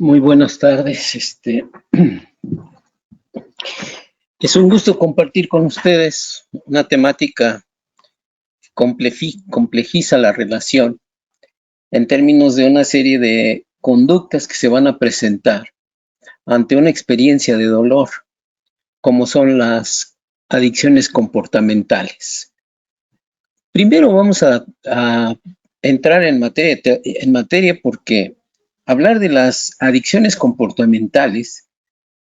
Muy buenas tardes. Es un gusto compartir con ustedes una temática que complejiza la relación en términos de una serie de conductas que se van a presentar ante una experiencia de dolor, como son las adicciones comportamentales. Primero vamos a entrar en materia porque hablar de las adicciones comportamentales,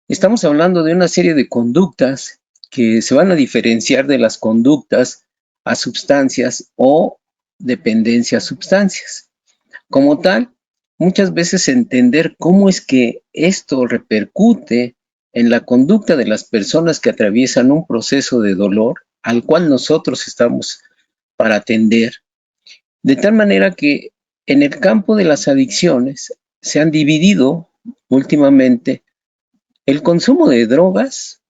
estamos hablando de una serie de conductas que se van a diferenciar de las conductas a sustancias o dependencia a sustancias. Como tal, muchas veces entender cómo es que esto repercute en la conducta de las personas que atraviesan un proceso de dolor al cual nosotros estamos para atender, de tal manera que en el campo de las adicciones se han dividido últimamente el consumo de drogas,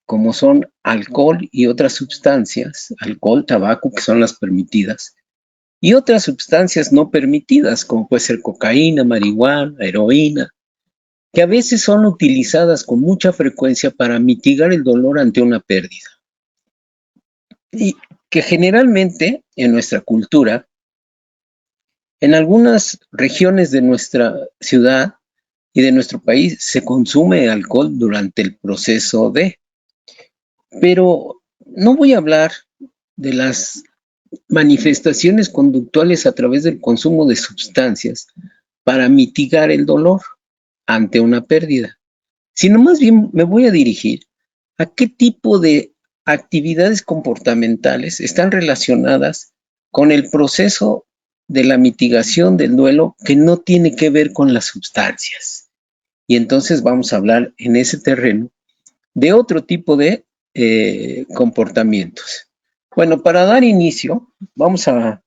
como son alcohol y otras sustancias, alcohol, tabaco, que son las permitidas, y otras sustancias no permitidas, como puede ser cocaína, marihuana, heroína, que a veces son utilizadas con mucha frecuencia para mitigar el dolor ante una pérdida. Y que generalmente en nuestra cultura, en algunas regiones de nuestra ciudad y de nuestro país se consume alcohol durante el proceso de, pero no voy a hablar de las manifestaciones conductuales a través del consumo de sustancias para mitigar el dolor ante una pérdida, sino más bien me voy a dirigir a qué tipo de actividades comportamentales están relacionadas con el proceso de la mitigación del duelo que no tiene que ver con las sustancias. Y entonces vamos a hablar en ese terreno de otro tipo de comportamientos. Bueno, para dar inicio, vamos a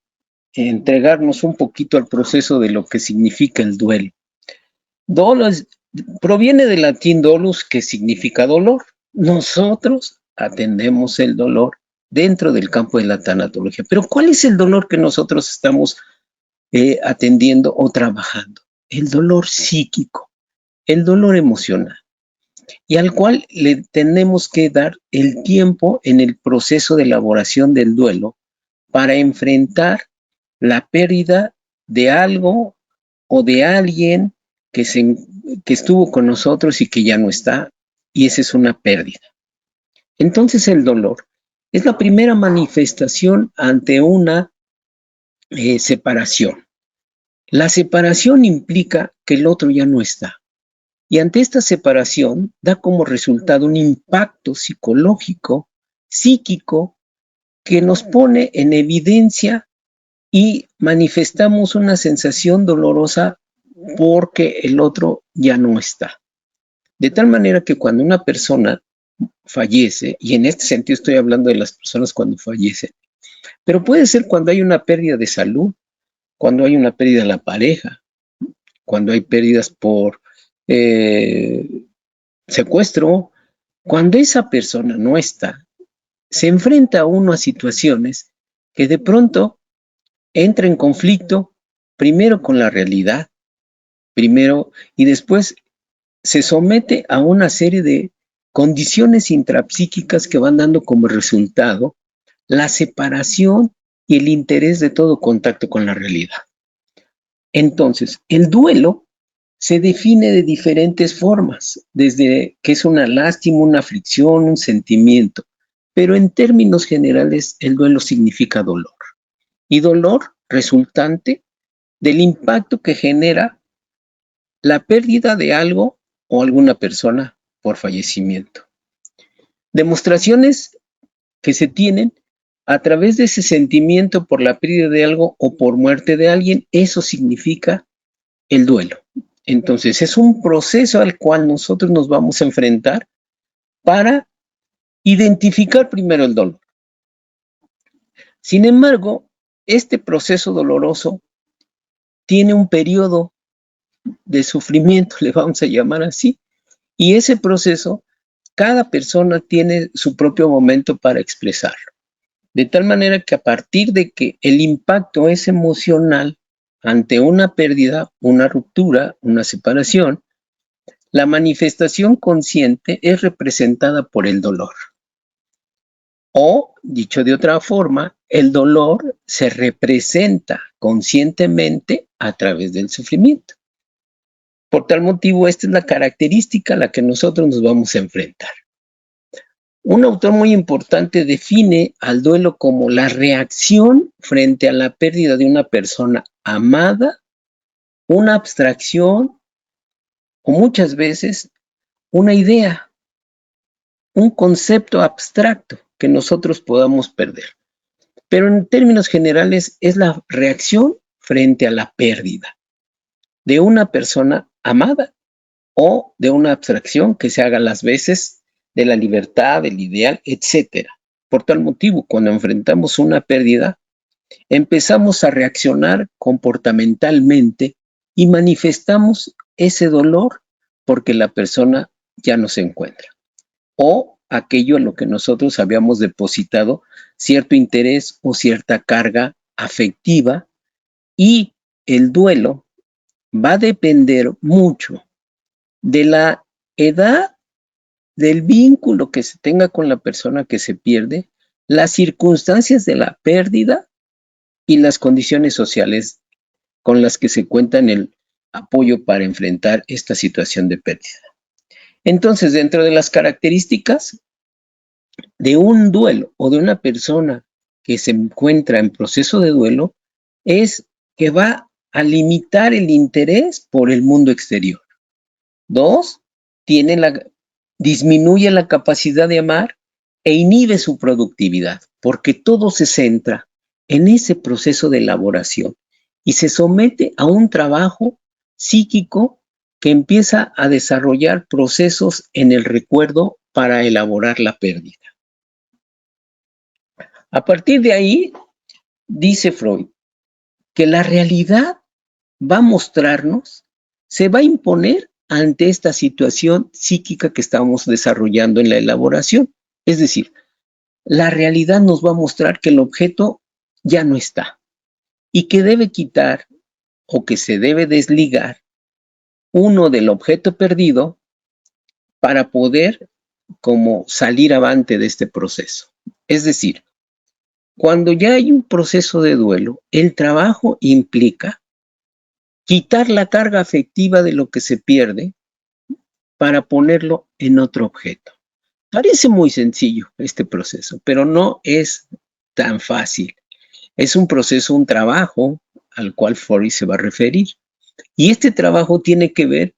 entregarnos un poquito al proceso de lo que significa el duelo. Dolus proviene del latín dolus, que significa dolor. Nosotros atendemos el dolor dentro del campo de la tanatología. Pero ¿cuál es el dolor que nosotros estamos atendiendo o trabajando? El dolor psíquico, el dolor emocional, y al cual le tenemos que dar el tiempo en el proceso de elaboración del duelo para enfrentar la pérdida de algo o de alguien que estuvo con nosotros y que ya no está, y esa es una pérdida. Entonces el dolor es la primera manifestación ante una separación. La separación implica que el otro ya no está. Y ante esta separación da como resultado un impacto psicológico, psíquico, que nos pone en evidencia y manifestamos una sensación dolorosa porque el otro ya no está. De tal manera que cuando una persona fallece, y en este sentido estoy hablando de las personas cuando fallecen, pero puede ser cuando hay una pérdida de salud, cuando hay una pérdida de la pareja, cuando hay pérdidas por secuestro, cuando esa persona no está, se enfrenta a uno a situaciones que de pronto entra en conflicto primero con la realidad, primero y después se somete a una serie de condiciones intrapsíquicas que van dando como resultado la separación y el interés de todo contacto con la realidad. Entonces, el duelo se define de diferentes formas, desde que es una lástima, una aflicción, un sentimiento, pero en términos generales el duelo significa dolor. Y dolor resultante del impacto que genera la pérdida de algo o alguna persona por fallecimiento. Demostraciones que se tienen a través de ese sentimiento por la pérdida de algo o por muerte de alguien, eso significa el duelo. Entonces es un proceso al cual nosotros nos vamos a enfrentar para identificar primero el dolor. Sin embargo, este proceso doloroso tiene un periodo de sufrimiento, le vamos a llamar así, y ese proceso, cada persona tiene su propio momento para expresarlo. De tal manera que a partir de que el impacto es emocional ante una pérdida, una ruptura, una separación, la manifestación consciente es representada por el dolor. O, dicho de otra forma, el dolor se representa conscientemente a través del sufrimiento. Por tal motivo, esta es la característica a la que nosotros nos vamos a enfrentar. Un autor muy importante define al duelo como la reacción frente a la pérdida de una persona amada, una abstracción o muchas veces una idea, un concepto abstracto que nosotros podamos perder. Pero en términos generales es la reacción frente a la pérdida de una persona amada o de una abstracción que se haga las veces de la libertad, del ideal, etc. Por tal motivo, cuando enfrentamos una pérdida, empezamos a reaccionar comportamentalmente y manifestamos ese dolor porque la persona ya no se encuentra. O aquello en lo que nosotros habíamos depositado cierto interés o cierta carga afectiva, y el duelo va a depender mucho de la edad, del vínculo que se tenga con la persona que se pierde, las circunstancias de la pérdida y las condiciones sociales con las que se cuenta en el apoyo para enfrentar esta situación de pérdida. Entonces, dentro de las características de un duelo o de una persona que se encuentra en proceso de duelo, es que va a limitar el interés por el mundo exterior. 2, disminuye la capacidad de amar e inhibe su productividad, porque todo se centra en ese proceso de elaboración y se somete a un trabajo psíquico que empieza a desarrollar procesos en el recuerdo para elaborar la pérdida. A partir de ahí, dice Freud, que la realidad va a mostrarnos, se va a imponer ante esta situación psíquica que estamos desarrollando en la elaboración. Es decir, la realidad nos va a mostrar que el objeto ya no está y que debe quitar o que se debe desligar uno del objeto perdido para poder como salir avante de este proceso. Es decir, cuando ya hay un proceso de duelo, el trabajo implica quitar la carga afectiva de lo que se pierde para ponerlo en otro objeto. Parece muy sencillo este proceso, pero no es tan fácil. Es un proceso, un trabajo al cual Freud se va a referir. Y este trabajo tiene que ver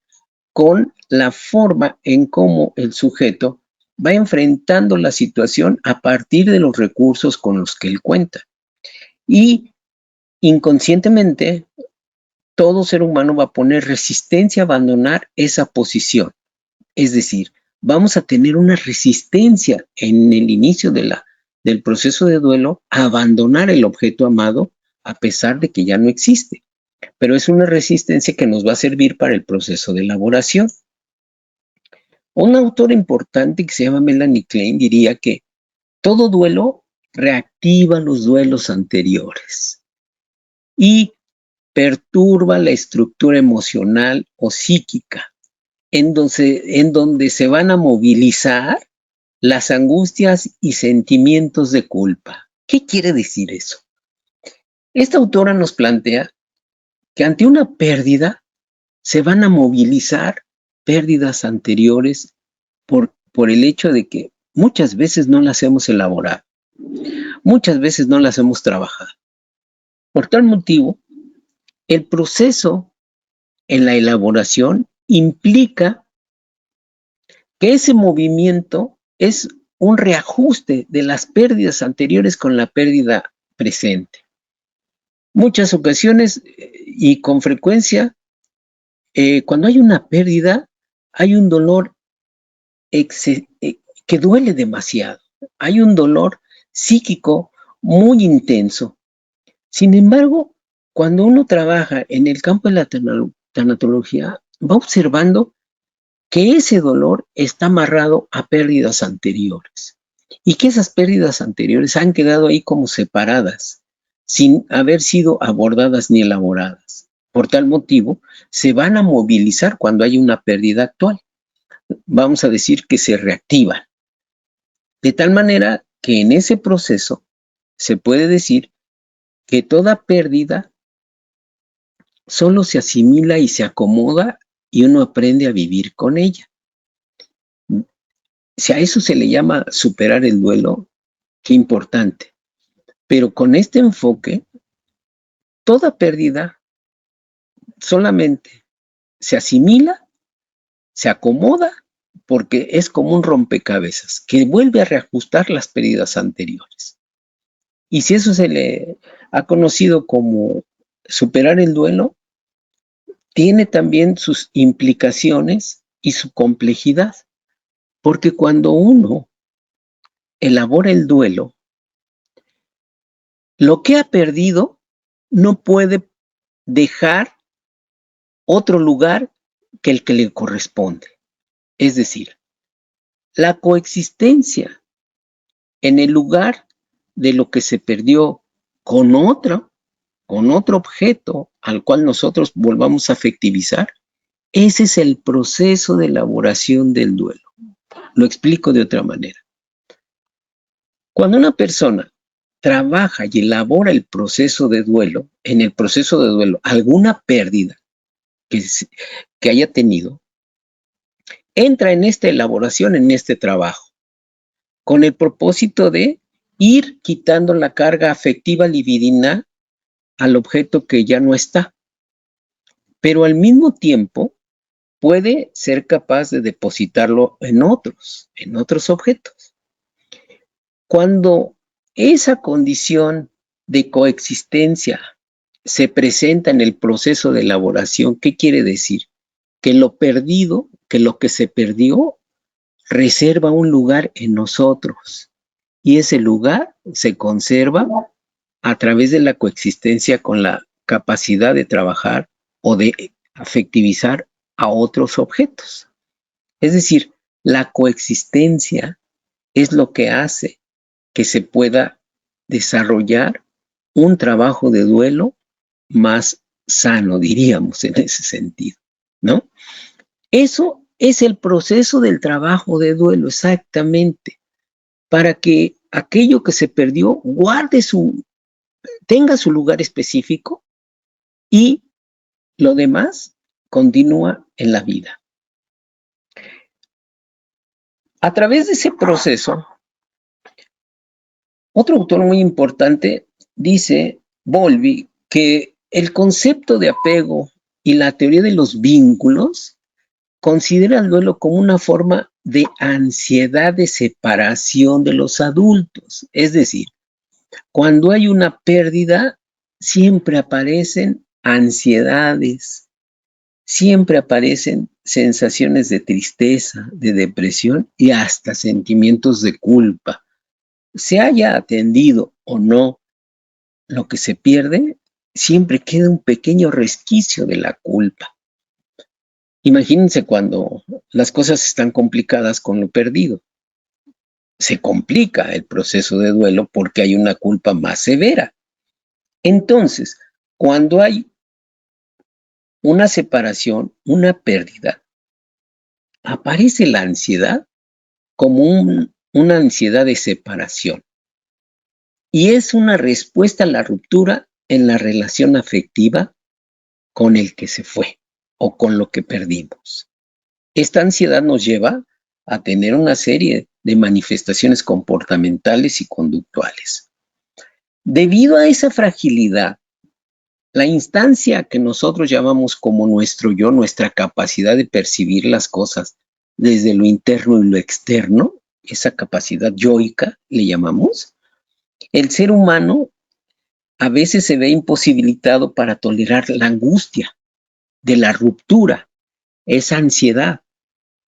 con la forma en cómo el sujeto va enfrentando la situación a partir de los recursos con los que él cuenta. Y inconscientemente, todo ser humano va a poner resistencia a abandonar esa posición. Es decir, vamos a tener una resistencia en el inicio del proceso de duelo a abandonar el objeto amado a pesar de que ya no existe. Pero es una resistencia que nos va a servir para el proceso de elaboración. Un autor importante que se llama Melanie Klein diría que todo duelo reactiva los duelos anteriores y perturba la estructura emocional o psíquica, en donde se van a movilizar las angustias y sentimientos de culpa. ¿Qué quiere decir eso? Esta autora nos plantea que ante una pérdida se van a movilizar pérdidas anteriores por el hecho de que muchas veces no las hemos elaborado, muchas veces no las hemos trabajado. Por tal motivo, el proceso en la elaboración implica que ese movimiento es un reajuste de las pérdidas anteriores con la pérdida presente. Muchas ocasiones y con frecuencia, cuando hay una pérdida, hay un dolor que duele demasiado. Hay un dolor psíquico muy intenso. Sin embargo, cuando uno trabaja en el campo de la tanatología, va observando que ese dolor está amarrado a pérdidas anteriores y que esas pérdidas anteriores han quedado ahí como separadas, sin haber sido abordadas ni elaboradas. Por tal motivo, se van a movilizar cuando hay una pérdida actual. vamos a decir que se reactivan. De tal manera que en ese proceso se puede decir que toda pérdida solo se asimila y se acomoda y uno aprende a vivir con ella. Si a eso se le llama superar el duelo, qué importante. Pero con este enfoque, toda pérdida solamente se asimila, se acomoda, porque es como un rompecabezas que vuelve a reajustar las pérdidas anteriores. Y si eso se le ha conocido como superar el duelo, tiene también sus implicaciones y su complejidad, porque cuando uno elabora el duelo, lo que ha perdido no puede dejar otro lugar que el que le corresponde. Es decir, la coexistencia en el lugar de lo que se perdió con otro objeto al cual nosotros volvamos a afectivizar, ese es el proceso de elaboración del duelo. Lo explico de otra manera. Cuando una persona trabaja y elabora el proceso de duelo, en el proceso de duelo, alguna pérdida que haya tenido, entra en esta elaboración, en este trabajo, con el propósito de ir quitando la carga afectiva libidinal al objeto que ya no está. Pero al mismo tiempo puede ser capaz de depositarlo en otros objetos. Cuando esa condición de coexistencia se presenta en el proceso de elaboración, ¿qué quiere decir? Que lo perdido, que lo que se perdió, reserva un lugar en nosotros y ese lugar se conserva a través de la coexistencia con la capacidad de trabajar o de afectivizar a otros objetos. Es decir, la coexistencia es lo que hace que se pueda desarrollar un trabajo de duelo más sano, diríamos, en ese sentido, ¿no? Eso es el proceso del trabajo de duelo, exactamente, para que aquello que se perdió tenga su lugar específico y lo demás continúa en la vida. A través de ese proceso, otro autor muy importante dice, Bowlby, que el concepto de apego y la teoría de los vínculos considera el duelo como una forma de ansiedad de separación de los adultos. Es decir, cuando hay una pérdida, siempre aparecen ansiedades, siempre aparecen sensaciones de tristeza, de depresión y hasta sentimientos de culpa. Se haya atendido o no lo que se pierde, siempre queda un pequeño resquicio de la culpa. Imagínense cuando las cosas están complicadas con lo perdido. Se complica el proceso de duelo porque hay una culpa más severa. Entonces, cuando hay una separación, una pérdida, aparece la ansiedad como una ansiedad de separación. Y es una respuesta a la ruptura en la relación afectiva con el que se fue o con lo que perdimos. Esta ansiedad nos lleva a tener una serie de manifestaciones comportamentales y conductuales. Debido a esa fragilidad, la instancia que nosotros llamamos como nuestro yo, nuestra capacidad de percibir las cosas desde lo interno y lo externo, esa capacidad yoica, le llamamos, el ser humano a veces se ve imposibilitado para tolerar la angustia de la ruptura, esa ansiedad.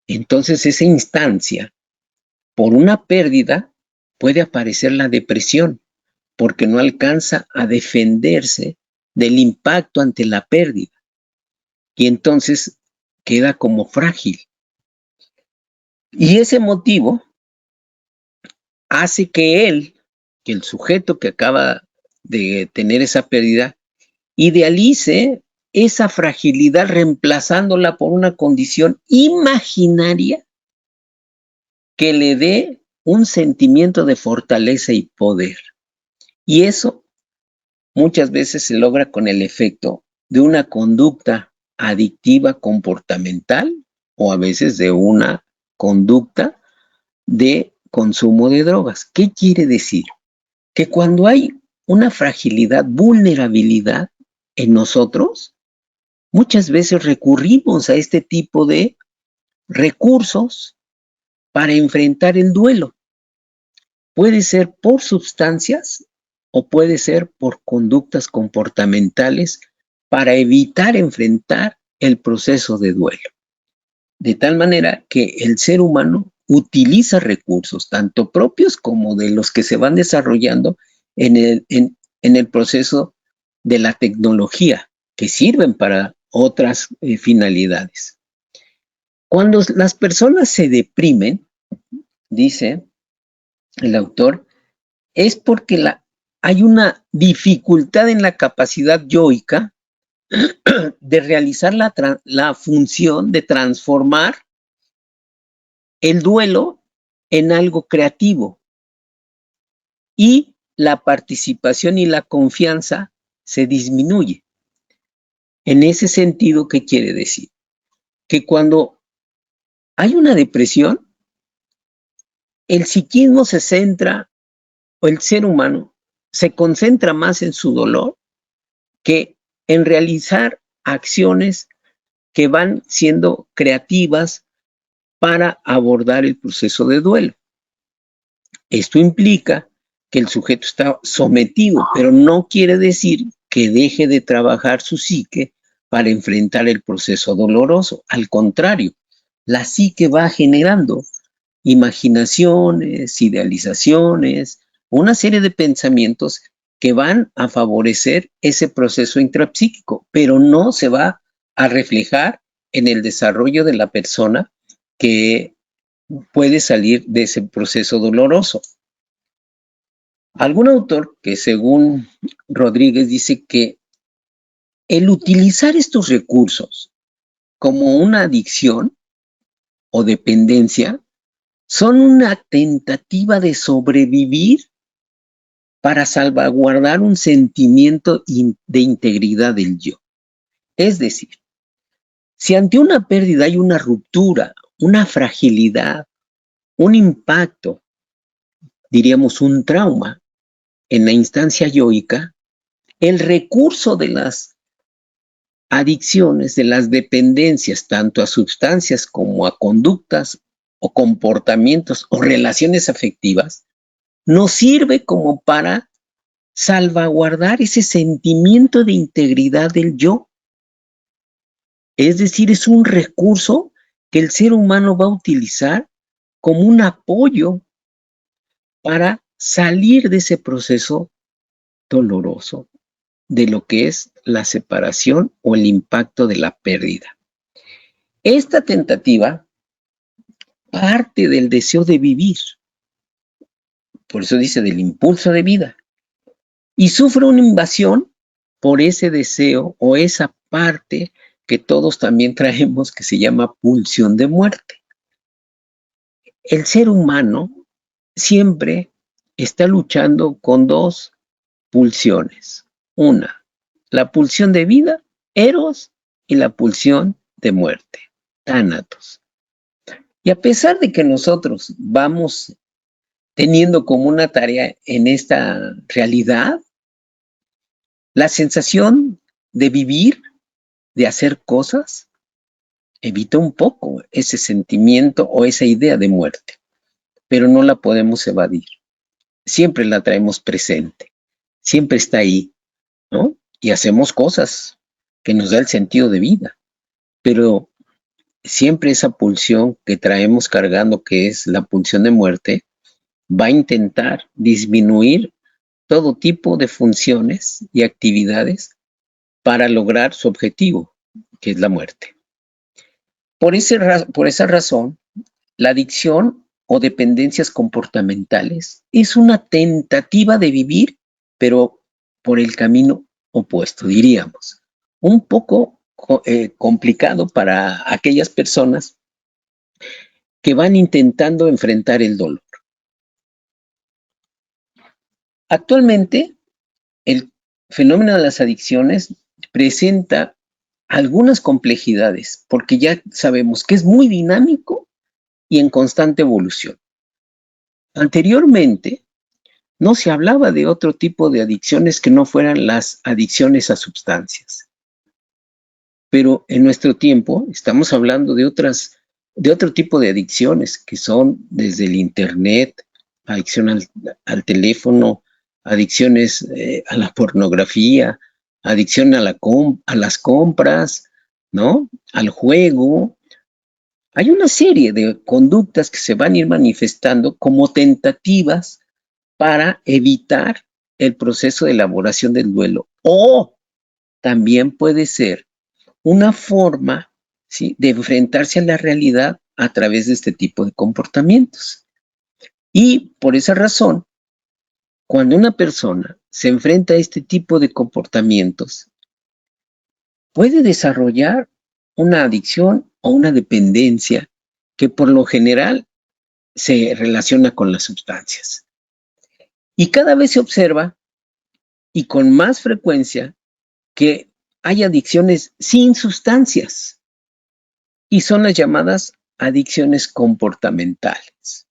Entonces, esa instancia, por una pérdida, puede aparecer la depresión, porque no alcanza a defenderse del impacto ante la pérdida. Y entonces queda como frágil. Y ese motivo hace que el sujeto que acaba de tener esa pérdida, idealice esa fragilidad reemplazándola por una condición imaginaria que le dé un sentimiento de fortaleza y poder. Y eso muchas veces se logra con el efecto de una conducta adictiva comportamental o a veces de una conducta de consumo de drogas. ¿Qué quiere decir? Que cuando hay una fragilidad, vulnerabilidad en nosotros, muchas veces recurrimos a este tipo de recursos para enfrentar el duelo. Puede ser por sustancias o puede ser por conductas comportamentales para evitar enfrentar el proceso de duelo. De tal manera que el ser humano utiliza recursos, tanto propios como de los que se van desarrollando en el proceso de la tecnología, que sirven para otras finalidades. Cuando las personas se deprimen, dice el autor, es porque hay una dificultad en la capacidad yoica de realizar la función de transformar el duelo en algo creativo y la participación y la confianza se disminuye. En ese sentido, ¿qué quiere decir? Que cuando hay una depresión, el psiquismo se centra, o el ser humano se concentra más en su dolor que en realizar acciones que van siendo creativas para abordar el proceso de duelo. Esto implica que el sujeto está sometido, pero no quiere decir que deje de trabajar su psique para enfrentar el proceso doloroso. Al contrario, la psique va generando imaginaciones, idealizaciones, una serie de pensamientos que van a favorecer ese proceso intrapsíquico, pero no se va a reflejar en el desarrollo de la persona que puede salir de ese proceso doloroso. Algún autor que según Rodríguez dice que el utilizar estos recursos como una adicción o dependencia son una tentativa de sobrevivir para salvaguardar un sentimiento de integridad del yo. Es decir, si ante una pérdida hay una ruptura, una fragilidad, un impacto, diríamos un trauma en la instancia yoica, el recurso de las adicciones, de las dependencias, tanto a sustancias como a conductas o comportamientos o relaciones afectivas, nos sirve como para salvaguardar ese sentimiento de integridad del yo. Es decir, es un recurso que el ser humano va a utilizar como un apoyo para salir de ese proceso doloroso, de lo que es la separación o el impacto de la pérdida. Esta tentativa parte del deseo de vivir, por eso dice del impulso de vida, y sufre una invasión por ese deseo o esa parte que todos también traemos que se llama pulsión de muerte. El ser humano siempre está luchando con dos pulsiones. Una, la pulsión de vida, eros, y la pulsión de muerte, tánatos. Y a pesar de que nosotros vamos teniendo como una tarea en esta realidad, la sensación de vivir, de hacer cosas, evita un poco ese sentimiento o esa idea de muerte, pero no la podemos evadir. Siempre la traemos presente, siempre está ahí, ¿no? Y hacemos cosas que nos da el sentido de vida, pero siempre esa pulsión que traemos cargando, que es la pulsión de muerte, va a intentar disminuir todo tipo de funciones y actividades para lograr su objetivo, que es la muerte. Por esa razón, la adicción o dependencias comportamentales es una tentativa de vivir, pero por el camino opuesto, diríamos. Un poco complicado para aquellas personas que van intentando enfrentar el dolor. Actualmente, el fenómeno de las adicciones presenta algunas complejidades, porque ya sabemos que es muy dinámico y en constante evolución. Anteriormente, no se hablaba de otro tipo de adicciones que no fueran las adicciones a sustancias. Pero en nuestro tiempo estamos hablando de otro tipo de adicciones que son desde el internet, adicción al teléfono, adicciones a la pornografía, adicción a las compras, ¿no? Al juego. Hay una serie de conductas que se van a ir manifestando como tentativas para evitar el proceso de elaboración del duelo. O también puede ser una forma, ¿sí?, de enfrentarse a la realidad a través de este tipo de comportamientos. Y por esa razón, cuando una persona se enfrenta a este tipo de comportamientos, puede desarrollar una adicción o una dependencia que por lo general se relaciona con las sustancias. Y cada vez se observa, y con más frecuencia, que hay adicciones sin sustancias, y son las llamadas adicciones comportamentales.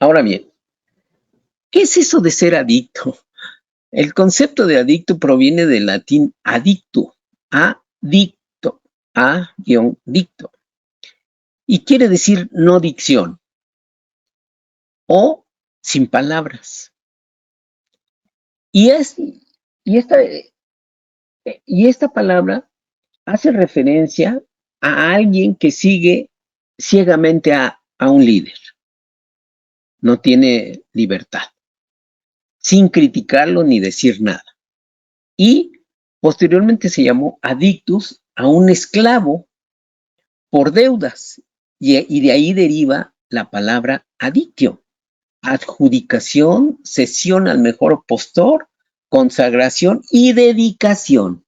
Ahora bien, ¿qué es eso de ser adicto? El concepto de adicto proviene del latín adicto, adicto, a-dicto, y quiere decir no dicción o sin palabras. Y esta palabra hace referencia a alguien que sigue ciegamente a un líder. No tiene libertad, sin criticarlo ni decir nada. Y posteriormente se llamó adictus a un esclavo por deudas. Y de ahí deriva la palabra adictio. Adjudicación, cesión al mejor postor, consagración y dedicación.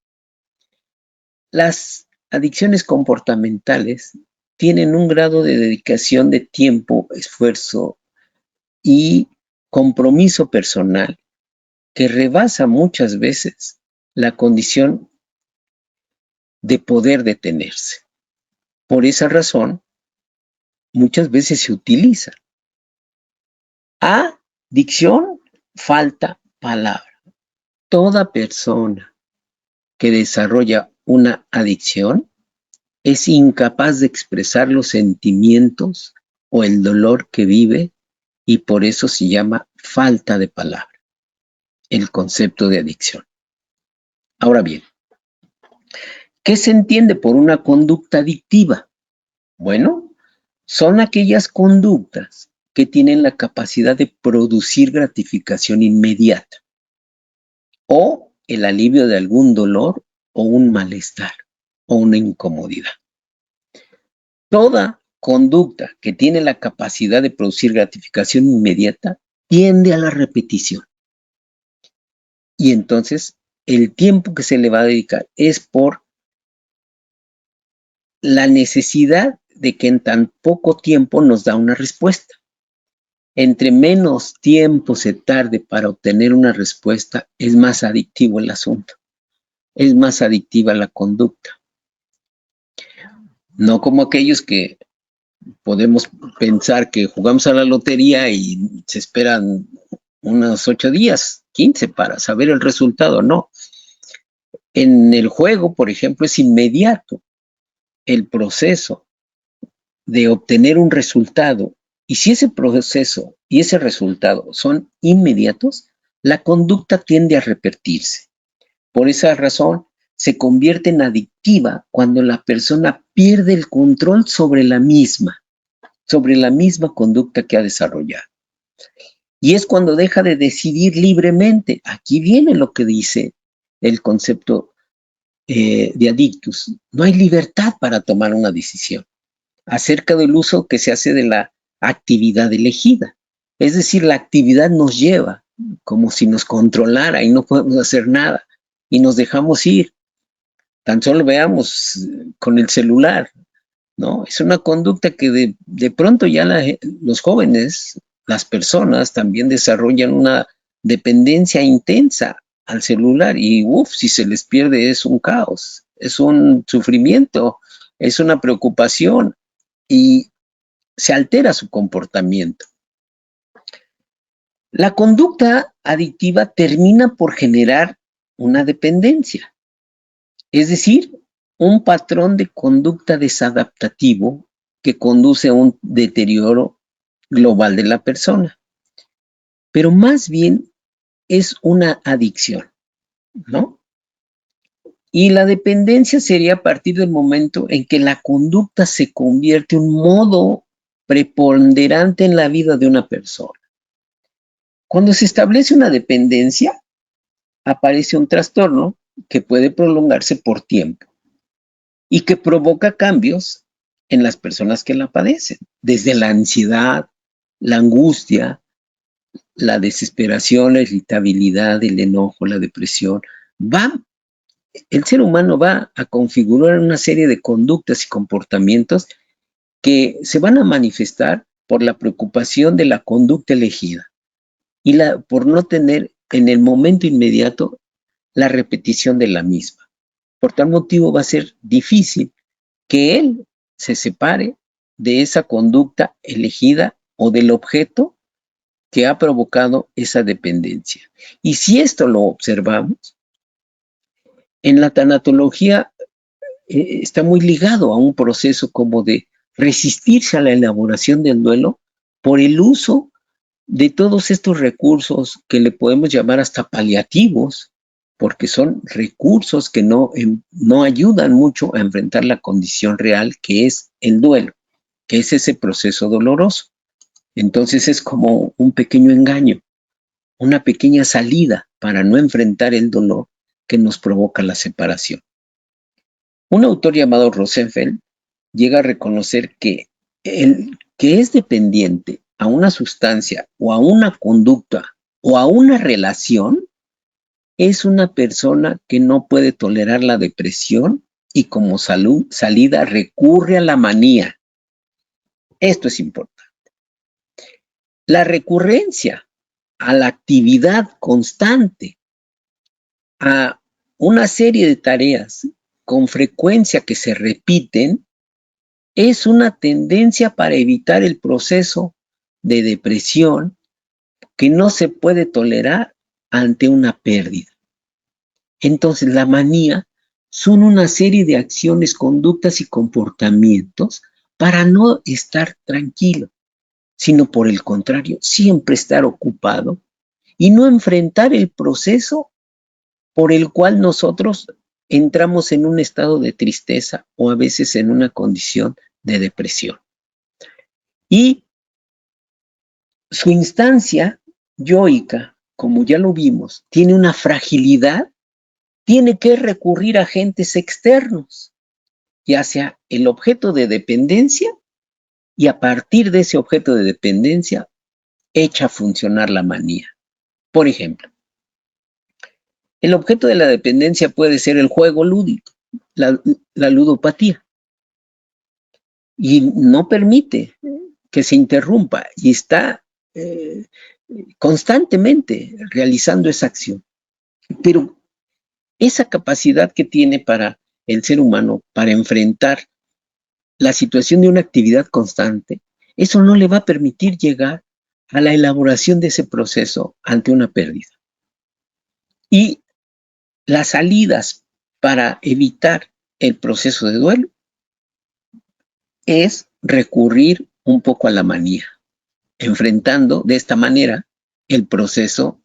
Las adicciones comportamentales tienen un grado de dedicación de tiempo, esfuerzo y compromiso personal que rebasa muchas veces la condición de poder detenerse. Por esa razón, muchas veces se utiliza. Adicción, falta palabra. Toda persona que desarrolla una adicción es incapaz de expresar los sentimientos o el dolor que vive, y por eso se llama falta de palabra, el concepto de adicción. Ahora bien, ¿qué se entiende por una conducta adictiva? Bueno, son aquellas conductas que tienen la capacidad de producir gratificación inmediata o el alivio de algún dolor o un malestar o una incomodidad. Toda conducta que tiene la capacidad de producir gratificación inmediata tiende a la repetición. Y entonces el tiempo que se le va a dedicar es por la necesidad de que en tan poco tiempo nos da una respuesta. Entre menos tiempo se tarde para obtener una respuesta, es más adictivo el asunto. Es más adictiva la conducta. No como aquellos que podemos pensar que jugamos a la lotería y se esperan unos 8 días, 15 para saber el resultado. No. En el juego, por ejemplo, es inmediato el proceso de obtener un resultado. Y si ese proceso y ese resultado son inmediatos, la conducta tiende a repetirse. Por esa razón, se convierte en adictiva cuando la persona pierde el control sobre la misma conducta que ha desarrollado. Y es cuando deja de decidir libremente. Aquí viene lo que dice el concepto de adictus. No hay libertad para tomar una decisión acerca del uso que se hace de la actividad elegida. Es decir, la actividad nos lleva como si nos controlara y no podemos hacer nada y nos dejamos ir. Tan solo veamos con el celular. ¿no? Es una conducta que de pronto ya los jóvenes, las personas también desarrollan una dependencia intensa al celular y si se les pierde es un caos, es un sufrimiento, es una preocupación y se altera su comportamiento. La conducta adictiva termina por generar una dependencia, es decir, un patrón de conducta desadaptativo que conduce a un deterioro global de la persona. Pero más bien es una adicción, ¿no? Y la dependencia sería a partir del momento en que la conducta se convierte en un modo preponderante en la vida de una persona. Cuando se establece una dependencia, aparece un trastorno que puede prolongarse por tiempo y que provoca cambios en las personas que la padecen, desde la ansiedad, la angustia, la desesperación, la irritabilidad, el enojo, la depresión. El ser humano va a configurar una serie de conductas y comportamientos que se van a manifestar por la preocupación de la conducta elegida y por no tener en el momento inmediato la repetición de la misma. Por tal motivo va a ser difícil que él se separe de esa conducta elegida o del objeto que ha provocado esa dependencia. Y si esto lo observamos, en la tanatología está muy ligado a un proceso como de resistirse a la elaboración del duelo por el uso de todos estos recursos que le podemos llamar hasta paliativos, porque son recursos que no ayudan mucho a enfrentar la condición real que es el duelo, que es ese proceso doloroso. Entonces es como un pequeño engaño, una pequeña salida para no enfrentar el dolor que nos provoca la separación. Un autor llamado Rosenfeld llega a reconocer que el que es dependiente a una sustancia o a una conducta o a una relación es una persona que no puede tolerar la depresión y como salida recurre a la manía. Esto es importante. La recurrencia a la actividad constante, a una serie de tareas con frecuencia que se repiten, es una tendencia para evitar el proceso de depresión que no se puede tolerar ante una pérdida. Entonces, la manía son una serie de acciones, conductas y comportamientos para no estar tranquilo, sino por el contrario, siempre estar ocupado y no enfrentar el proceso por el cual nosotros entramos en un estado de tristeza o a veces en una condición de depresión. Y su instancia yoica, como ya lo vimos, tiene una fragilidad, tiene que recurrir a agentes externos, ya sea el objeto de dependencia, y a partir de ese objeto de dependencia, echa a funcionar la manía. Por ejemplo, el objeto de la dependencia puede ser el juego lúdico, la ludopatía, y no permite que se interrumpa y está constantemente realizando esa acción. Pero esa capacidad que tiene para el ser humano para enfrentar la situación de una actividad constante, eso no le va a permitir llegar a la elaboración de ese proceso ante una pérdida. Y las salidas para evitar el proceso de duelo es recurrir un poco a la manía, enfrentando de esta manera el proceso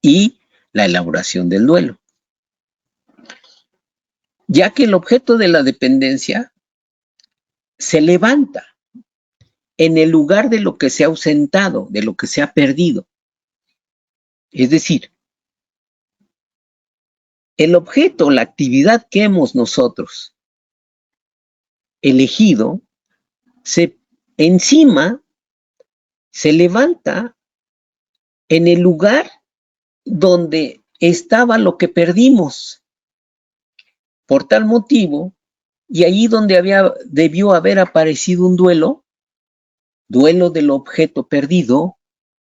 y la elaboración del duelo. Ya que el objeto de la dependencia se levanta en el lugar de lo que se ha ausentado, de lo que se ha perdido. Es decir, el objeto, la actividad que hemos nosotros elegido, encima se levanta en el lugar donde estaba lo que perdimos. Por tal motivo, Y ahí donde debió haber aparecido un duelo del objeto perdido,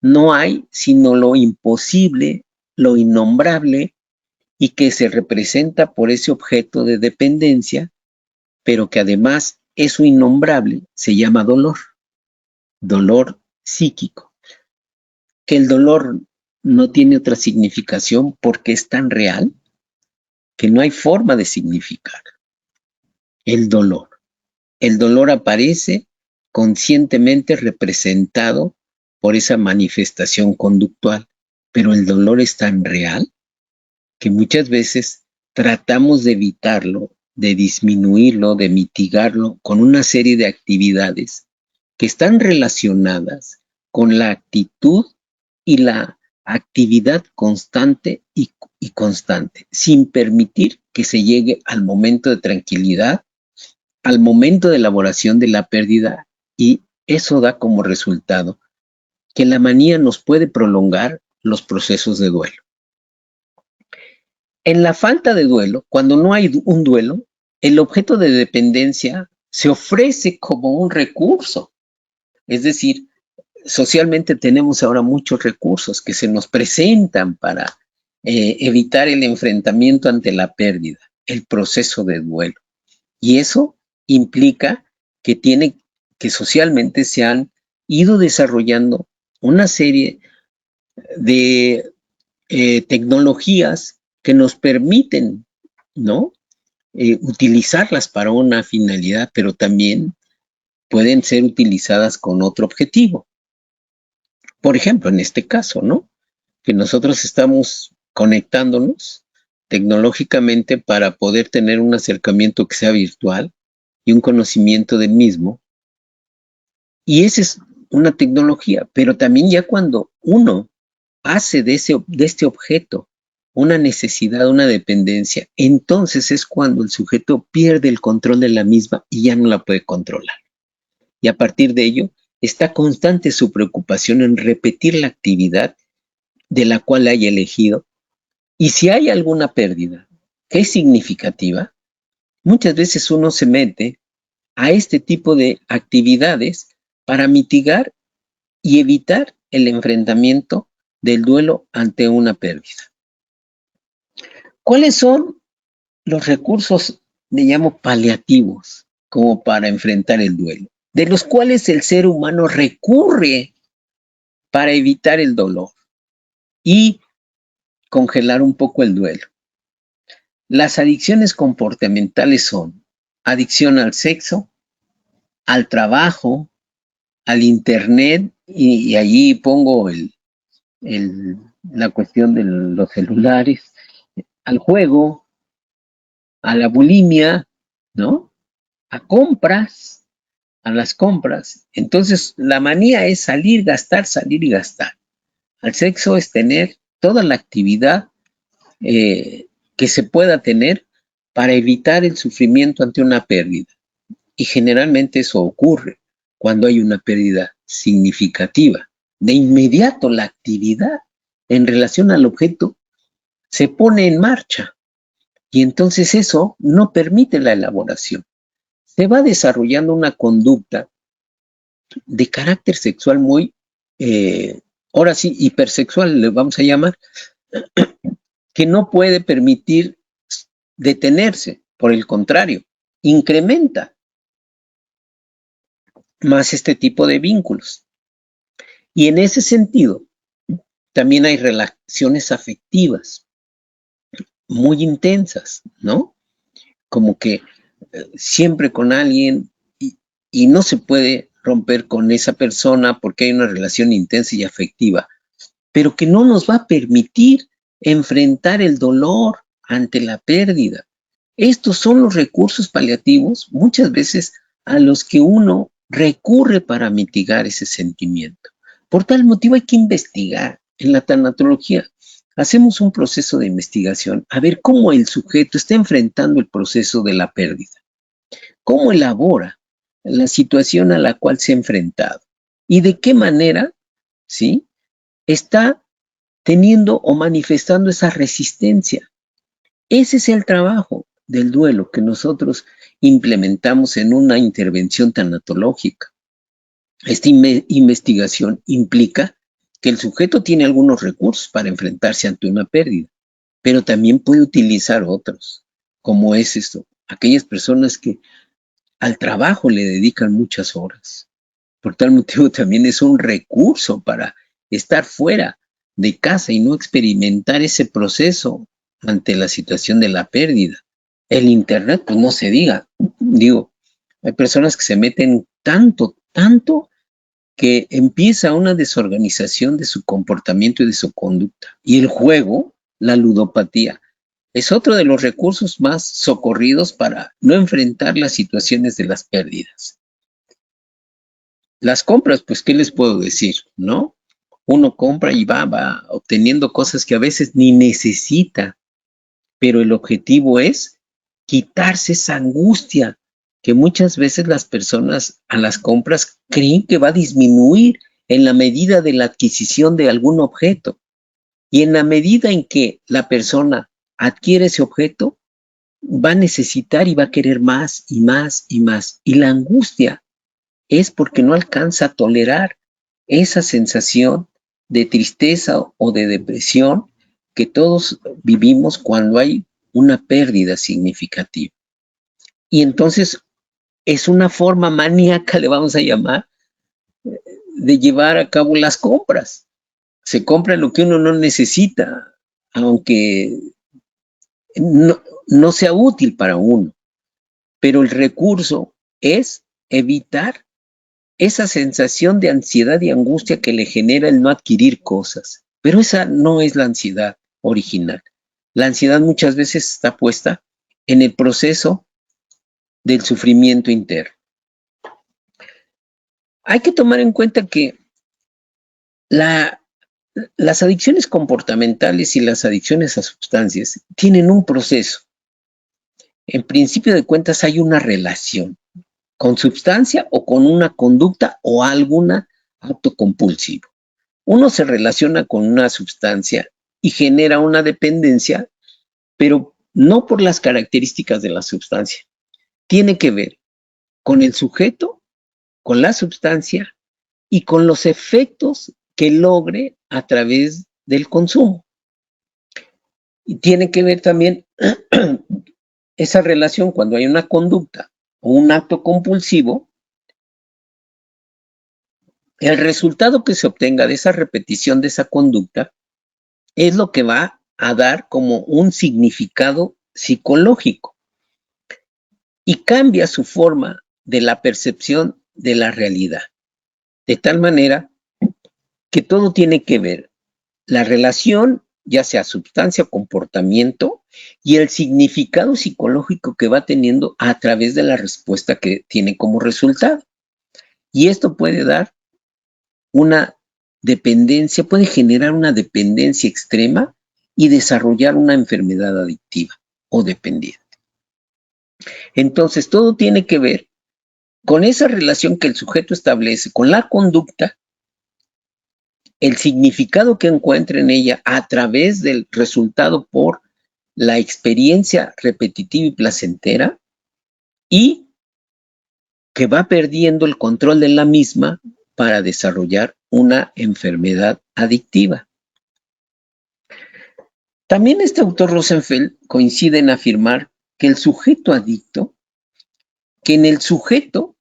no hay sino lo imposible, lo innombrable, y que se representa por ese objeto de dependencia, pero que además eso innombrable se llama dolor psíquico, que el dolor no tiene otra significación porque es tan real que no hay forma de significar el dolor. El dolor aparece conscientemente representado por esa manifestación conductual, pero el dolor es tan real que muchas veces tratamos de evitarlo, de disminuirlo, de mitigarlo con una serie de actividades que están relacionadas con la actitud y la actividad constante y constante, sin permitir que se llegue al momento de tranquilidad, al momento de elaboración de la pérdida, y eso da como resultado que la manía nos puede prolongar los procesos de duelo. En la falta de duelo, cuando no hay un duelo, el objeto de dependencia se ofrece como un recurso. Es decir, socialmente tenemos ahora muchos recursos que se nos presentan para evitar el enfrentamiento ante la pérdida, el proceso de duelo. Y eso implica que socialmente se han ido desarrollando una serie de tecnologías que nos permiten, ¿no? Utilizarlas para una finalidad, pero también pueden ser utilizadas con otro objetivo. Por ejemplo, en este caso, ¿no? Que nosotros estamos conectándonos tecnológicamente para poder tener un acercamiento que sea virtual y un conocimiento del mismo. Y esa es una tecnología, pero también ya cuando uno hace de este objeto una necesidad, una dependencia, entonces es cuando el sujeto pierde el control de la misma y ya no la puede controlar. Y a partir de ello, está constante su preocupación en repetir la actividad de la cual haya elegido. Y si hay alguna pérdida que es significativa, muchas veces uno se mete a este tipo de actividades para mitigar y evitar el enfrentamiento del duelo ante una pérdida. ¿Cuáles son los recursos, le llamo paliativos, como para enfrentar el duelo, de los cuales el ser humano recurre para evitar el dolor y congelar un poco el duelo? Las adicciones comportamentales son adicción al sexo, al trabajo, al internet, y allí pongo la cuestión de los celulares, al juego, a la bulimia, ¿no? A compras, a las compras. Entonces, la manía es salir y gastar. Al sexo es tener toda la actividad que se pueda tener para evitar el sufrimiento ante una pérdida. Y generalmente eso ocurre cuando hay una pérdida significativa. De inmediato la actividad en relación al objeto se pone en marcha y entonces eso no permite la elaboración. Se va desarrollando una conducta de carácter sexual muy, ahora sí, hipersexual le vamos a llamar, que no puede permitir detenerse. Por el contrario, incrementa más este tipo de vínculos. Y en ese sentido, también hay relaciones afectivas muy intensas, ¿no? Como que siempre con alguien y no se puede romper con esa persona porque hay una relación intensa y afectiva, pero que no nos va a permitir enfrentar el dolor ante la pérdida. Estos son los recursos paliativos muchas veces a los que uno recurre para mitigar ese sentimiento. Por tal motivo hay que investigar. En la tanatología hacemos un proceso de investigación a ver cómo el sujeto está enfrentando el proceso de la pérdida, cómo elabora la situación a la cual se ha enfrentado y de qué manera, ¿sí?, está teniendo o manifestando esa resistencia. Ese es el trabajo. del duelo que nosotros implementamos en una intervención tanatológica. Esta investigación implica que el sujeto tiene algunos recursos para enfrentarse ante una pérdida, pero también puede utilizar otros, como es esto, aquellas personas que al trabajo le dedican muchas horas. Por tal motivo también es un recurso para estar fuera de casa y no experimentar ese proceso ante la situación de la pérdida. El internet, pues no se diga. Digo, hay personas que se meten tanto que empieza una desorganización de su comportamiento y de su conducta. Y el juego, la ludopatía, es otro de los recursos más socorridos para no enfrentar las situaciones de las pérdidas. Las compras, pues, ¿qué les puedo decir? ¿No? Uno compra y va obteniendo cosas que a veces ni necesita, pero el objetivo es quitarse esa angustia que muchas veces las personas a las compras creen que va a disminuir en la medida de la adquisición de algún objeto. Y en la medida en que la persona adquiere ese objeto, va a necesitar y va a querer más y más y más. Y la angustia es porque no alcanza a tolerar esa sensación de tristeza o de depresión que todos vivimos cuando hay una pérdida significativa. Y entonces es una forma maníaca, le vamos a llamar, de llevar a cabo las compras. Se compra lo que uno no necesita, aunque no sea útil para uno. Pero el recurso es evitar esa sensación de ansiedad y angustia que le genera el no adquirir cosas. Pero esa no es la ansiedad original. La ansiedad muchas veces está puesta en el proceso del sufrimiento interno. Hay que tomar en cuenta que las adicciones comportamentales y las adicciones a sustancias tienen un proceso. En principio de cuentas hay una relación con sustancia o con una conducta o algún acto compulsivo. Uno se relaciona con una sustancia y genera una dependencia, pero no por las características de la sustancia. Tiene que ver con el sujeto, con la sustancia y con los efectos que logre a través del consumo. Y tiene que ver también esa relación cuando hay una conducta o un acto compulsivo. El resultado que se obtenga de esa repetición de esa conducta es lo que va a dar como un significado psicológico y cambia su forma de la percepción de la realidad. De tal manera que todo tiene que ver la relación, ya sea sustancia o comportamiento, y el significado psicológico que va teniendo a través de la respuesta que tiene como resultado. Y esto puede dar una dependencia, puede generar una dependencia extrema y desarrollar una enfermedad adictiva o dependiente. Entonces, todo tiene que ver con esa relación que el sujeto establece con la conducta, el significado que encuentra en ella a través del resultado por la experiencia repetitiva y placentera, y que va perdiendo el control de la misma para desarrollar una enfermedad adictiva. También este autor Rosenfeld coincide en afirmar que el sujeto adicto, que en el sujeto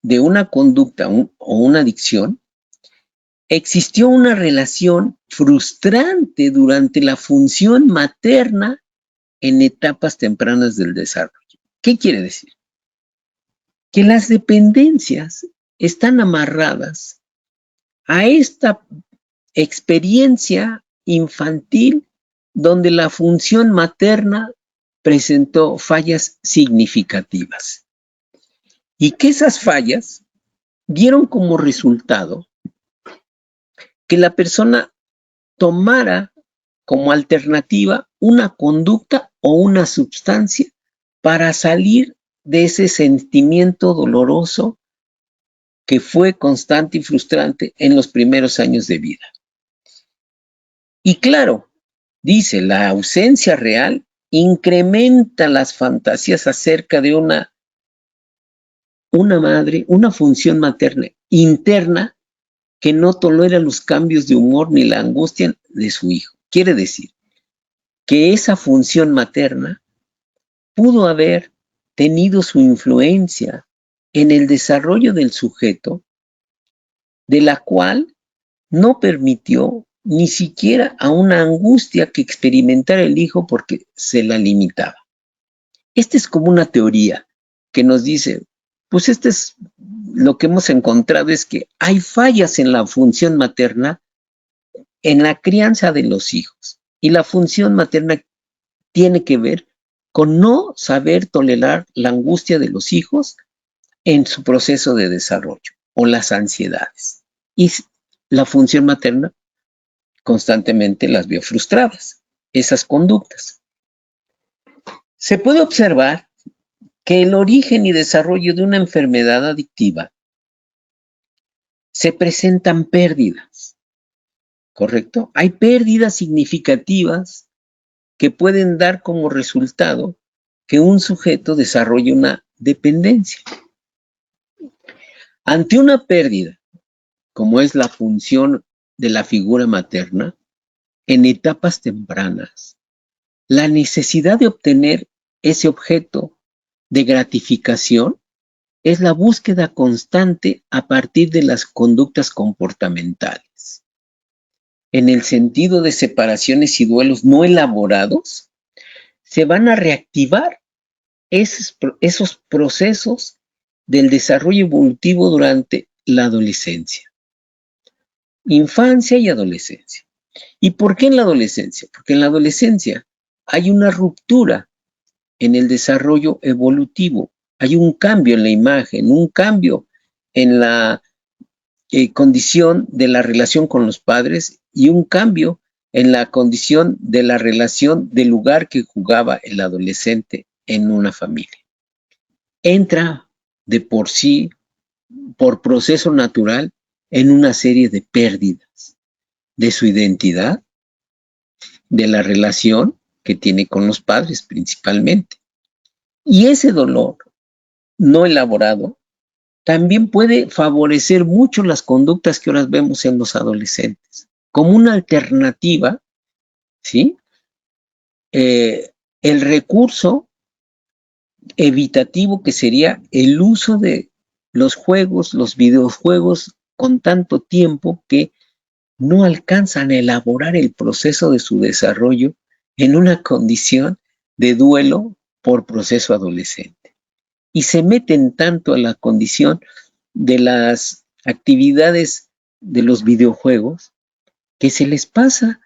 de una conducta o una adicción, existió una relación frustrante durante la función materna en etapas tempranas del desarrollo. ¿Qué quiere decir? Que las dependencias están amarradas a esta experiencia infantil donde la función materna presentó fallas significativas y que esas fallas dieron como resultado que la persona tomara como alternativa una conducta o una sustancia para salir de ese sentimiento doloroso que fue constante y frustrante en los primeros años de vida. Y claro, dice, la ausencia real incrementa las fantasías acerca de una madre, una función materna interna que no tolera los cambios de humor ni la angustia de su hijo. Quiere decir que esa función materna pudo haber tenido su influencia en el desarrollo del sujeto, de la cual no permitió ni siquiera a una angustia que experimentara el hijo porque se la limitaba. Esta es como una teoría que nos dice, pues este es lo que hemos encontrado, es que hay fallas en la función materna en la crianza de los hijos. Y la función materna tiene que ver con no saber tolerar la angustia de los hijos en su proceso de desarrollo o las ansiedades. Y la función materna constantemente las vio frustradas, esas conductas. Se puede observar que el origen y desarrollo de una enfermedad adictiva se presentan pérdidas, ¿correcto? Hay pérdidas significativas que pueden dar como resultado que un sujeto desarrolle una dependencia. Ante una pérdida, como es la función de la figura materna, en etapas tempranas, la necesidad de obtener ese objeto de gratificación es la búsqueda constante a partir de las conductas comportamentales. En el sentido de separaciones y duelos no elaborados, se van a reactivar esos procesos del desarrollo evolutivo durante la adolescencia, infancia y adolescencia. ¿Y por qué en la adolescencia? Porque en la adolescencia hay una ruptura en el desarrollo evolutivo, hay un cambio en la imagen, un cambio en la condición de la relación con los padres y un cambio en la condición de la relación del lugar que jugaba el adolescente en una familia. Entra de por sí, por proceso natural, en una serie de pérdidas de su identidad, de la relación que tiene con los padres principalmente. Y ese dolor no elaborado también puede favorecer mucho las conductas que ahora vemos en los adolescentes, como una alternativa, ¿sí? El recurso evitativo que sería el uso de los juegos, los videojuegos, con tanto tiempo que no alcanzan a elaborar el proceso de su desarrollo en una condición de duelo por proceso adolescente. Y se meten tanto a la condición de las actividades de los videojuegos que se les pasa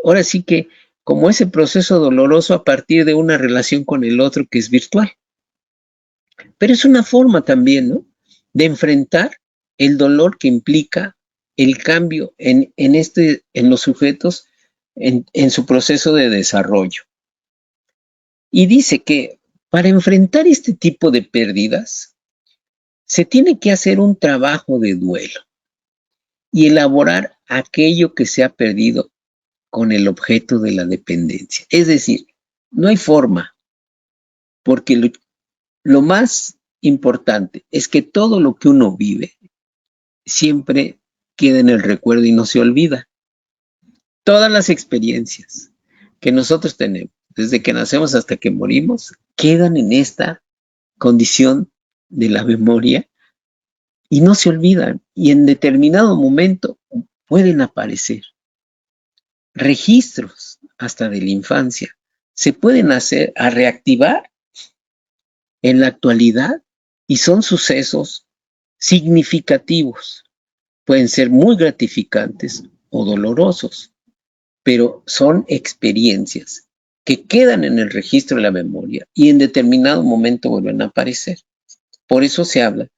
ahora sí que como ese proceso doloroso a partir de una relación con el otro que es virtual. Pero es una forma también, ¿no?, de enfrentar el dolor que implica el cambio en los sujetos en su proceso de desarrollo. Y dice que para enfrentar este tipo de pérdidas, se tiene que hacer un trabajo de duelo y elaborar aquello que se ha perdido con el objeto de la dependencia. Es decir, no hay forma, porque lo más importante es que todo lo que uno vive siempre queda en el recuerdo y no se olvida. Todas las experiencias que nosotros tenemos, desde que nacemos hasta que morimos, quedan en esta condición de la memoria y no se olvidan. Y en determinado momento pueden aparecer registros hasta de la infancia. Se pueden hacer a reactivar en la actualidad y son sucesos significativos. Pueden ser muy gratificantes o dolorosos, pero son experiencias que quedan en el registro de la memoria y en determinado momento vuelven a aparecer. Por eso se habla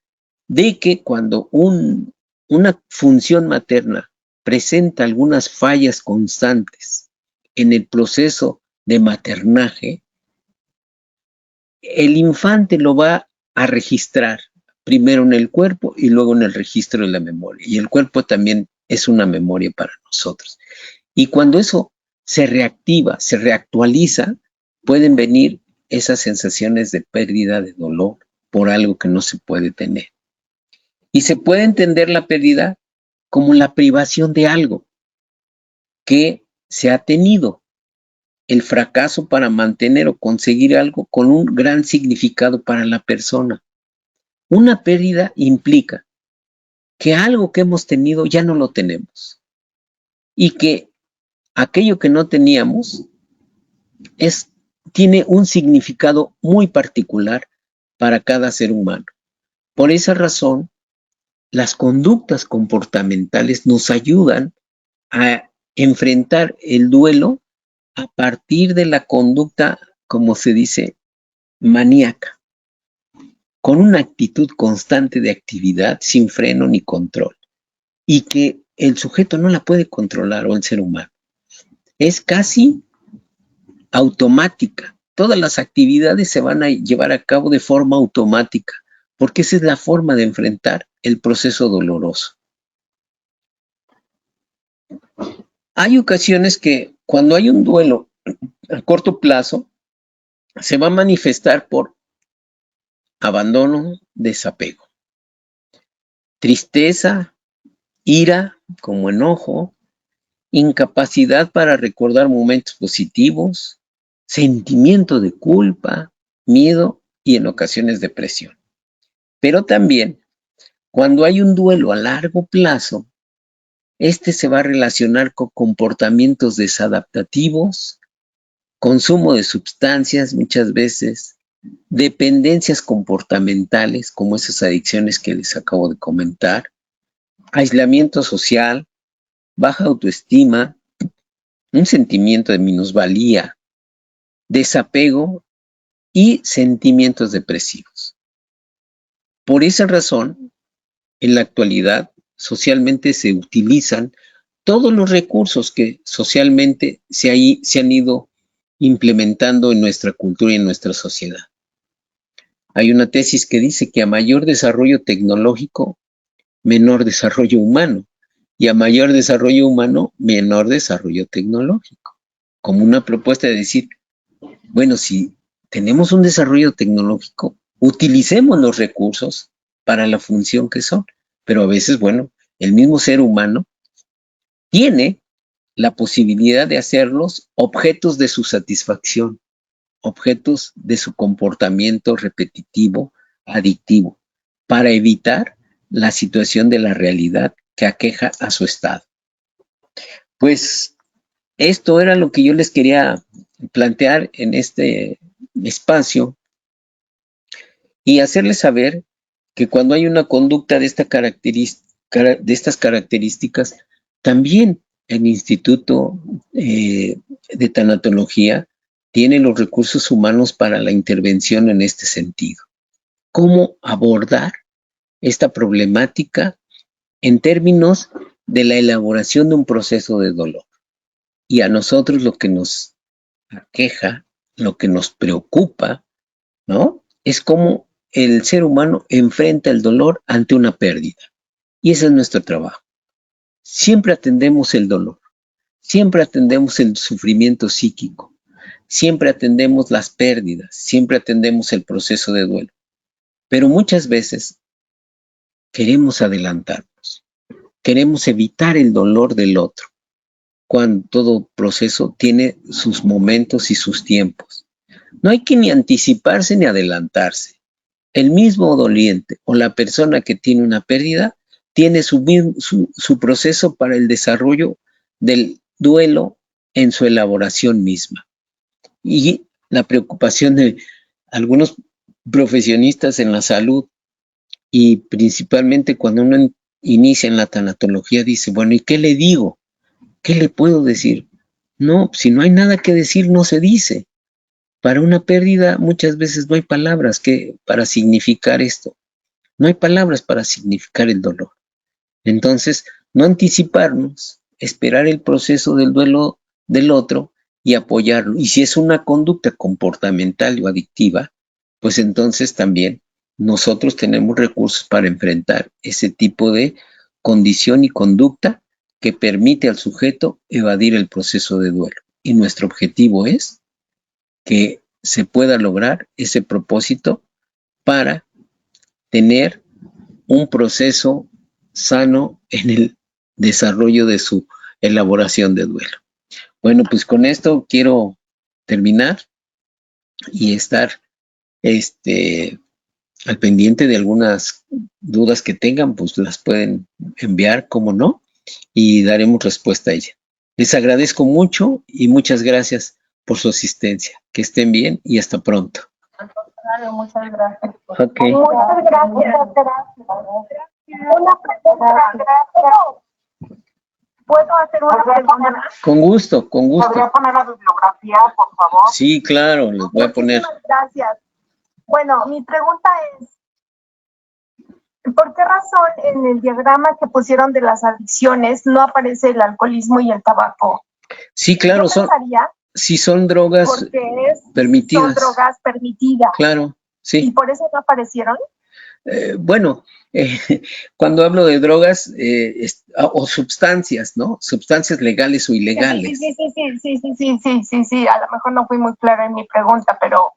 de que cuando una función materna presenta algunas fallas constantes en el proceso de maternaje, el infante lo va a registrar primero en el cuerpo y luego en el registro de la memoria. Y el cuerpo también es una memoria para nosotros. Y cuando eso se reactiva, se reactualiza, pueden venir esas sensaciones de pérdida, de dolor, por algo que no se puede tener. Y se puede entender la pérdida como la privación de algo que se ha tenido, el fracaso para mantener o conseguir algo con un gran significado para la persona. Una pérdida implica que algo que hemos tenido ya no lo tenemos y que aquello que no teníamos tiene un significado muy particular para cada ser humano. Por esa razón, las conductas comportamentales nos ayudan a enfrentar el duelo a partir de la conducta, como se dice, maníaca, con una actitud constante de actividad sin freno ni control, y que el sujeto no la puede controlar, o el ser humano. Es casi automática. Todas las actividades se van a llevar a cabo de forma automática, porque esa es la forma de enfrentar el proceso doloroso. Hay ocasiones que cuando hay un duelo a corto plazo, se va a manifestar por abandono, desapego, tristeza, ira, como enojo, incapacidad para recordar momentos positivos, sentimiento de culpa, miedo y en ocasiones depresión. Pero también, cuando hay un duelo a largo plazo, este se va a relacionar con comportamientos desadaptativos, consumo de sustancias muchas veces, dependencias comportamentales, como esas adicciones que les acabo de comentar, aislamiento social, baja autoestima, un sentimiento de minusvalía, desapego y sentimientos depresivos. Por esa razón, en la actualidad, socialmente se utilizan todos los recursos que socialmente se han ido implementando en nuestra cultura y en nuestra sociedad. Hay una tesis que dice que a mayor desarrollo tecnológico, menor desarrollo humano, y a mayor desarrollo humano, menor desarrollo tecnológico. Como una propuesta de decir, bueno, si tenemos un desarrollo tecnológico, utilicemos los recursos para la función que son. Pero a veces, bueno, el mismo ser humano tiene la posibilidad de hacerlos objetos de su satisfacción, objetos de su comportamiento repetitivo, adictivo, para evitar la situación de la realidad que aqueja a su estado. Pues esto era lo que yo les quería plantear en este espacio y hacerles saber que cuando hay una conducta de estas características, también el Instituto de Tanatología tiene los recursos humanos para la intervención en este sentido. ¿Cómo abordar esta problemática en términos de la elaboración de un proceso de dolor? Y a nosotros lo que nos aqueja, lo que nos preocupa, ¿no? Es cómo el ser humano enfrenta el dolor ante una pérdida. Y ese es nuestro trabajo. Siempre atendemos el dolor, siempre atendemos el sufrimiento psíquico, siempre atendemos las pérdidas, siempre atendemos el proceso de duelo. Pero muchas veces queremos adelantarnos, queremos evitar el dolor del otro, cuando todo proceso tiene sus momentos y sus tiempos. No hay que ni anticiparse ni adelantarse. El mismo doliente o la persona que tiene una pérdida tiene su proceso para el desarrollo del duelo en su elaboración misma. Y la preocupación de algunos profesionistas en la salud y principalmente cuando uno inicia en la tanatología dice, bueno, ¿y qué le digo? ¿Qué le puedo decir? No, si no hay nada que decir, no se dice. Para una pérdida muchas veces no hay palabras para significar esto. No hay palabras para significar el dolor. Entonces, no anticiparnos, esperar el proceso del duelo del otro y apoyarlo. Y si es una conducta comportamental o adictiva, pues entonces también nosotros tenemos recursos para enfrentar ese tipo de condición y conducta que permite al sujeto evadir el proceso de duelo. Y nuestro objetivo es que se pueda lograr ese propósito para tener un proceso sano en el desarrollo de su elaboración de duelo. Bueno, pues con esto quiero terminar y estar al pendiente de algunas dudas que tengan, pues las pueden enviar, como no, y daremos respuesta a ella. Les agradezco mucho y muchas gracias por su asistencia. Que estén bien y hasta pronto. Muchas gracias. Ok. Muchas gracias. Una pregunta. ¿Puedo hacer una pregunta? Con gusto, con gusto. ¿Podría poner la bibliografía, por favor? Sí, claro, les voy a poner. Muchísimas gracias. Bueno, mi pregunta es, ¿por qué razón en el diagrama que pusieron de las adicciones no aparece el alcoholismo y el tabaco? Sí, claro, son drogas permitidas. Son drogas permitidas. Claro, sí. ¿Y por eso no aparecieron? Bueno, cuando hablo de drogas o sustancias, ¿no? Sustancias legales o ilegales. Sí. A lo mejor no fui muy clara en mi pregunta, pero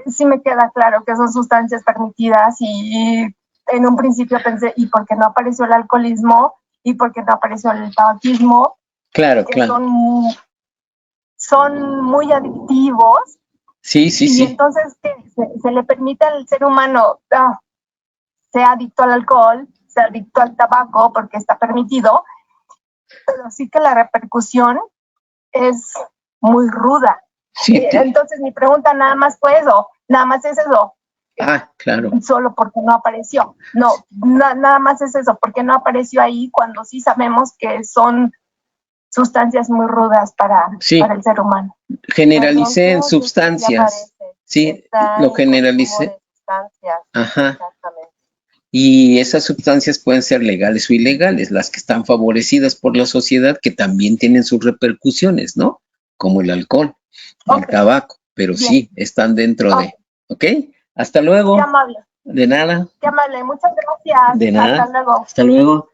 sí me queda claro que son sustancias permitidas y en un principio pensé, ¿y por qué no apareció el alcoholismo? ¿Y por qué no apareció el tabaquismo? Claro, que claro. Son muy adictivos. Sí. Y entonces, ¿qué? Se le permite al ser humano ser adicto al alcohol, ser adicto al tabaco, porque está permitido, pero sí que la repercusión es muy ruda. Sí, entonces, mi pregunta nada más fue eso, nada más es eso. Claro. Solo porque no apareció. No, nada más es eso, porque no apareció ahí cuando sí sabemos que son sustancias muy rudas para el ser humano. Generalicé en sustancias. Sí, lo generalicé. Ajá. Exactamente. Y esas sustancias pueden ser legales o ilegales, las que están favorecidas por la sociedad, que también tienen sus repercusiones, ¿no? Como el alcohol, el tabaco, pero bien. Sí, están dentro de. ¿Ok? Hasta luego. Qué amable. De nada. Qué amable, muchas gracias. De nada. Hasta luego. Hasta luego.